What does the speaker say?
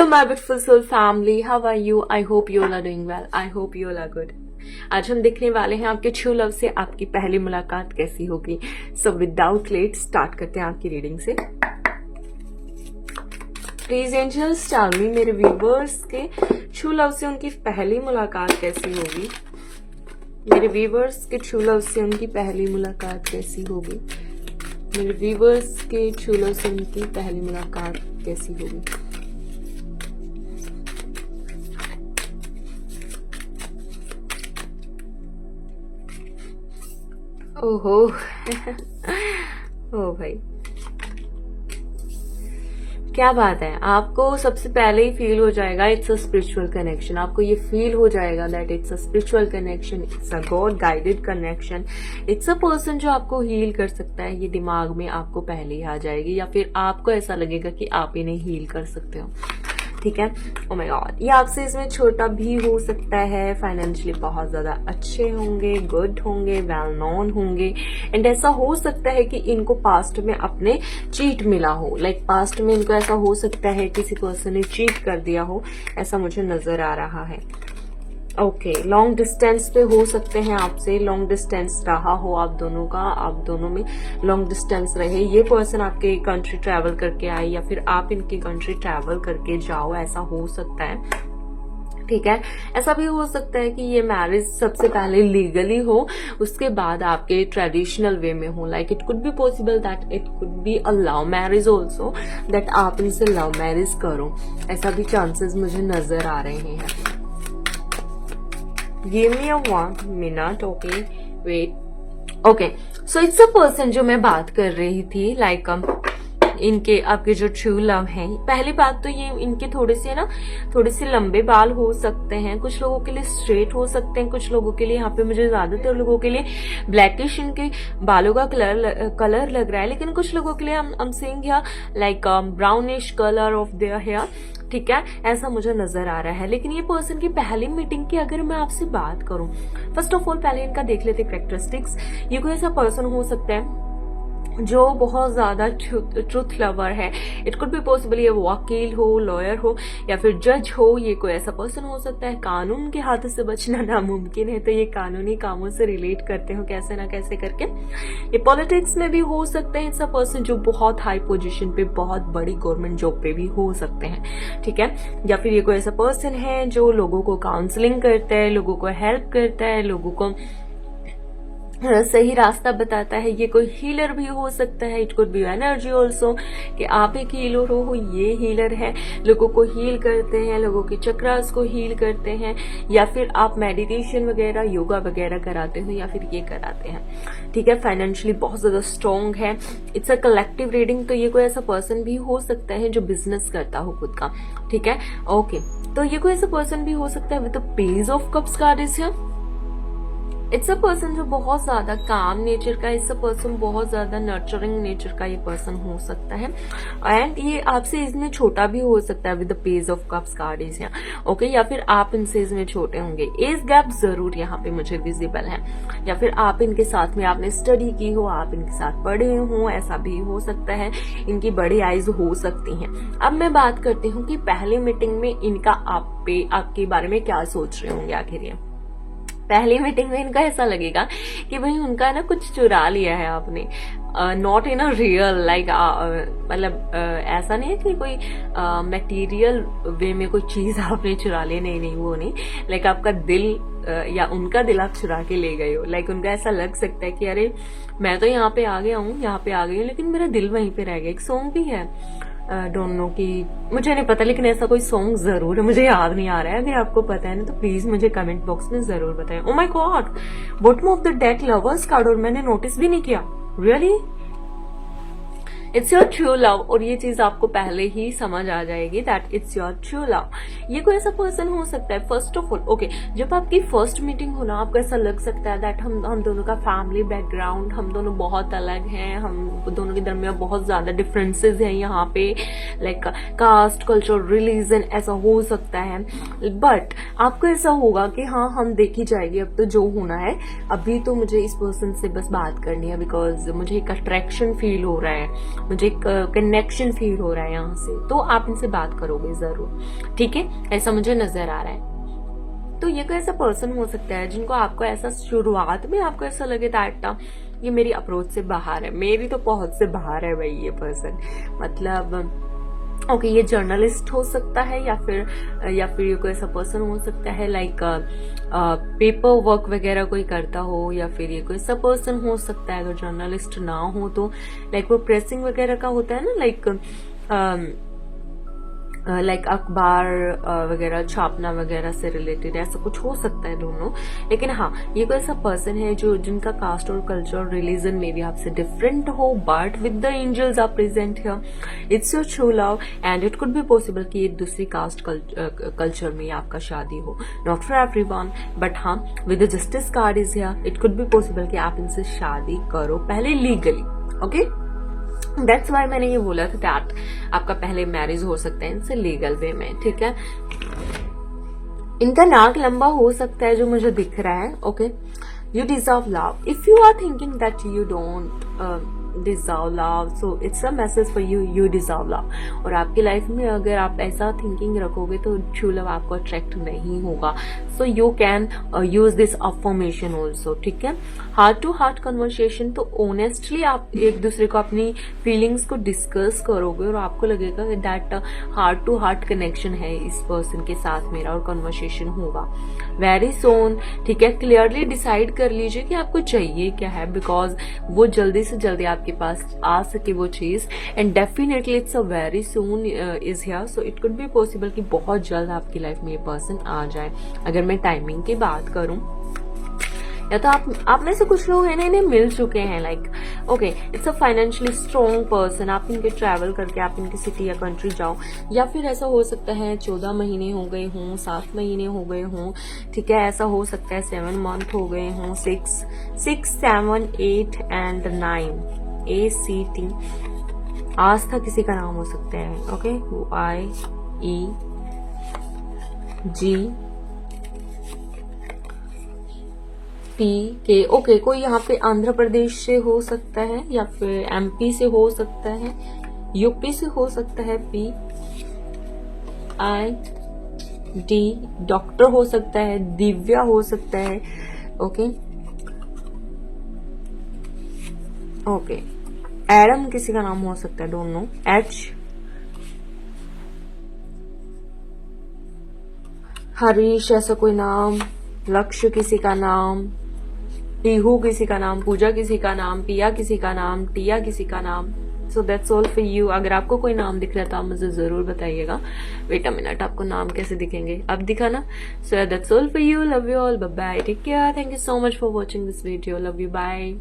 my beautiful soul family, how are you? I hope you all are doing well. I hope you all are good. आज हम देखने वाले हैं आपके true love से आपकी पहली मुलाकात कैसी होगी. सो विदाउट लेट स्टार्ट करते हैं आपकी रीडिंग से. प्लीज एंजल्स टेल मी मेरे व्यूवर्स के ट्रू लव से उनकी पहली मुलाकात कैसी होगी. मेरे व्यूवर्स के ट्रू लव से उनकी पहली मुलाकात कैसी होगी. मेरे व्यूवर्स के ट्रू लव से उनकी पहली मुलाकात कैसी होगी. ओहो ओ भाई क्या बात है. आपको सबसे पहले ही फील हो जाएगा इट्स अ स्पिरिचुअल कनेक्शन. आपको ये फील हो जाएगा that it's a spiritual connection, it's a God guided connection, it's a person जो आपको हील कर सकता है. ये दिमाग में आपको पहले ही आ जाएगी या फिर आपको ऐसा लगेगा कि आप इन्हें हील कर सकते हो. ठीक है. Oh my God. ये आपसे इसमें छोटा भी हो सकता है, फाइनेंशियली बहुत ज्यादा अच्छे होंगे, गुड होंगे, वेल नोन होंगे. एंड ऐसा हो सकता है कि इनको पास्ट में अपने चीट मिला हो. लाइक पास्ट में इनको ऐसा हो सकता है किसी पर्सन ने चीट कर दिया हो, ऐसा मुझे नजर आ रहा है. ओके. लॉन्ग डिस्टेंस पे हो सकते हैं आपसे. लॉन्ग डिस्टेंस रहा हो आप दोनों का, आप दोनों में लॉन्ग डिस्टेंस रहे. ये पर्सन आपके कंट्री ट्रैवल करके आए या फिर आप इनकी कंट्री ट्रैवल करके जाओ, ऐसा हो सकता है. ठीक है. ऐसा भी हो सकता है कि ये मैरिज सबसे पहले लीगली हो, उसके बाद आपके ट्रेडिशनल वे में हो. Like it could be possible that it could be a love marriage also, that आप इनसे लव मैरिज करो. ऐसा भी चांसेस मुझे नजर आ रहे हैं. Give me a 1 minute, okay? Wait. Okay. So it's a person जो मैं बात कर रही थी, like इनके आपके जो ट्रू लव हैं. पहली बात तो ये इनके थोड़े से लंबे बाल हो सकते हैं. कुछ लोगों के लिए स्ट्रेट हो सकते हैं, कुछ लोगों के लिए, यहाँ पे मुझे ज्यादातर लोगों के लिए ब्लैकिश इनके बालों का कलर लग रहा है. लेकिन कुछ लोगों के लिए I'm seeing here like brownish color of their hair. ठीक है. ऐसा मुझे नजर आ रहा है. लेकिन ये पर्सन की पहली मीटिंग की अगर मैं आपसे बात करूं, फर्स्ट ऑफ ऑल पहले इनका देख लेते कैरेक्टरिस्टिक्स. ये कोई ऐसा पर्सन हो सकता है जो बहुत ज्यादा ट्रूथ लवर है. इट कुड बी पॉसिबल ये वकील हो, लॉयर हो या फिर जज हो. ये कोई ऐसा पर्सन हो सकता है. कानून के हाथों से बचना नामुमकिन है, तो ये कानूनी कामों से रिलेट करते हो कैसे ना कैसे करके. ये पॉलिटिक्स में भी हो सकते हैं. इट्स अ पर्सन जो बहुत हाई पोजीशन पे, बहुत बड़ी गवर्नमेंट जॉब पे भी हो सकते हैं. ठीक है. या फिर ये कोई ऐसा पर्सन है जो लोगों को काउंसलिंग करता है, लोगों को हेल्प करता है, लोगों को सही रास्ता बताता है. ये कोई हीलर भी हो सकता है. It could B energy also कि आप एक हीलर हो, ये हीलर है, लोगों को हील करते हैं, लोगों के चक्रास को हील करते हैं. या फिर आप मेडिटेशन वगैरह, योगा वगैरह कराते हो या फिर ये कराते हैं. ठीक है. फाइनेंशियली बहुत ज्यादा स्ट्रॉन्ग है. इट्स अ कलेक्टिव रीडिंग, तो ये कोई ऐसा पर्सन भी हो सकता है जो बिजनेस करता हो खुद का. ठीक है. ओके. तो ये कोई ऐसा पर्सन भी हो सकता है with the page of cups card is here. It's a person जो बहुत ज्यादा काम नेचर का, इट्स अ पर्सन बहुत ज्यादा नर्चरिंग नेचर का ये पर्सन हो सकता है. एंड ये आपसे इसमें छोटा भी हो सकता है with the page of cups card is यहाँ. ओके. या फिर आप इनसे इसमें छोटे होंगे. एज गैप जरूर यहाँ पे मुझे विजिबल है. या फिर आप इनके साथ में आपने स्टडी की हो, आप इनके साथ पढ़े हो, ऐसा भी हो सकता है. इनकी बड़ी आईज हो सकती हैं. अब मैं बात करती हूँ कि पहली मीटिंग में इनका आपके बारे में क्या सोच रहे होंगे. आखिर ये पहली मीटिंग में इनका ऐसा लगेगा कि भाई उनका ना कुछ चुरा लिया है आपने. Not in a real like मतलब ऐसा नहीं है कि कोई मटेरियल वे में कोई चीज आपने चुरा ली. नहीं, वो नहीं. लाइक आपका दिल या उनका दिल आप चुरा के ले गए हो. लाइक उनका ऐसा लग सकता है कि अरे मैं तो यहाँ पे आ गया हूँ, यहाँ पे आ गई हूँ, लेकिन मेरा दिल वहीं पे रह गया. एक सॉन्ग भी है, डोंट नो कि मुझे नहीं पता, लेकिन ऐसा कोई सॉन्ग जरूर है, मुझे याद नहीं आ रहा है. अगर आपको पता है ना तो प्लीज मुझे कमेंट बॉक्स में जरूर बताएं. Oh my God. Bottom of the deck lovers card, और मैंने नोटिस भी नहीं किया. Really it's your true love. और ये चीज आपको पहले ही समझ आ जाएगी that it's your true love. ये कोई ऐसा पर्सन हो सकता है. फर्स्ट ऑफ ऑल ओके, जब आपकी फर्स्ट मीटिंग हो ना, आपको ऐसा लग सकता है दैट हम दोनों का फैमिली बैकग्राउंड, हम दोनों बहुत अलग हैं, हम दोनों के दरमियान बहुत ज्यादा डिफरेंसेस हैं यहाँ पे. लाइक कास्ट, कल्चर, रिलीजन, ऐसा हो सकता है. बट आपको ऐसा होगा कि हाँ हम देखी जाएगी, अब तो जो होना है, अभी तो मुझे इस पर्सन से बस बात करनी है बिकॉज मुझे एक अट्रैक्शन फील हो रहा है. मुझे एक कनेक्शन फील हो रहा है यहाँ से, तो आप इनसे बात करोगे जरूर, ठीक है, ऐसा मुझे नजर आ रहा है। तो ये कोई ऐसा पर्सन हो सकता है जिनको आपको ऐसा शुरुआत में आपको ऐसा लगे दैट ये मेरी अप्रोच से बाहर है, मेरी तो पहुंच से बाहर है भाई ये पर्सन, मतलब ओके ये जर्नलिस्ट हो सकता है या फिर ये कोई ऐसा पर्सन हो सकता है लाइक पेपर वर्क वगैरह कोई करता हो, या फिर ये कोई ऐसा पर्सन हो सकता है, अगर जर्नलिस्ट ना हो तो लाइक वो प्रेसिंग वगैरह का होता है ना, लाइक अखबार वगैरह छापना वगैरह से रिलेटेड ऐसा कुछ हो सकता है दोनों। लेकिन हाँ ये कोई ऐसा पर्सन है जो जिनका कास्ट और कल्चर और रिलीजन में भी आपसे डिफरेंट हो, but with the angels are present here, it's your true love and it could be possible कि ये दूसरी कास्ट कल्चर में आपका शादी हो, नॉट फॉर एवरीवन, बट हाँ with the justice card is here, it could be possible कि आप इनसे शादी करो पहले लीगली, ओके दैट्स वाई मैंने ये बोला था दैट आपका पहले मैरिज हो सकता है इनसे लीगल वे में, ठीक है। इनका नाक लंबा हो सकता है जो मुझे दिख रहा है, okay. You deserve love, if you are thinking that you don't deserve love, so it's a message for you, you deserve love. और आपकी लाइफ में अगर आप ऐसा थिंकिंग रखोगे तो ट्रू लव आपको अट्रैक्ट नहीं होगा, so you can use this affirmation also, ठीक है। हार्ट टू हार्ट कन्वर्सेशन, तो ऑनेस्टली आप एक दूसरे को अपनी फीलिंग्स को डिस्कस करोगे और आपको लगेगा that heart to heart connection है इस पर्सन के साथ मेरा, और कन्वर्सेशन होगा वेरी सोन, ठीक है। क्लियरली डिसाइड कर लीजिए कि आपको चाहिए क्या है, बिकॉज वो जल्दी से जल्दी आपके पास आ सके वो चीज, and definitely it's a very soon is here, so it could be possible कि बहुत जल्द आपकी लाइफ में ये पर्सन आ जाए। अगर मैं टाइमिंग की बात करूं, या तो आप में से कुछ लोग हैं ना इन्हें मिल चुके हैं, like okay it's a financially strong person, आप इनके ट्रैवल करके आप इनकी सिटी या कंट्री जाओ, या फिर ऐसा हो सकता है 14 महीने हो गए हों, 7 महीने हो गए हों, ठीक है। ऐसा हो सकता है 7 मंथ हो गए हों, 6, 7, 8 एंड 9, ACT आस्था किसी का नाम हो सकता है, ओके। IEGPK, ओके कोई यहाँ पे आंध्र प्रदेश से हो सकता है, या फिर MP से हो सकता है, UP से हो सकता है, PID डॉक्टर हो सकता है, दिव्या हो सकता है, ओके ओके एडम किसी का नाम हो सकता है, डोंट नो, H हरीश ऐसा कोई नाम, लक्ष्य किसी का नाम, टीहू किसी का नाम, पूजा किसी का नाम, पिया किसी का नाम, टिया किसी का नाम। सो दैट्स ऑल फॉर यू। अगर आपको कोई नाम दिख रहा है तो आप मुझे जरूर बताइएगा। वेट अ मिनट, आपको नाम कैसे दिखेंगे, अब दिखा ना। So that's all for you, love you all, bye bye, take care, thank you so much for watching this video, love you, bye.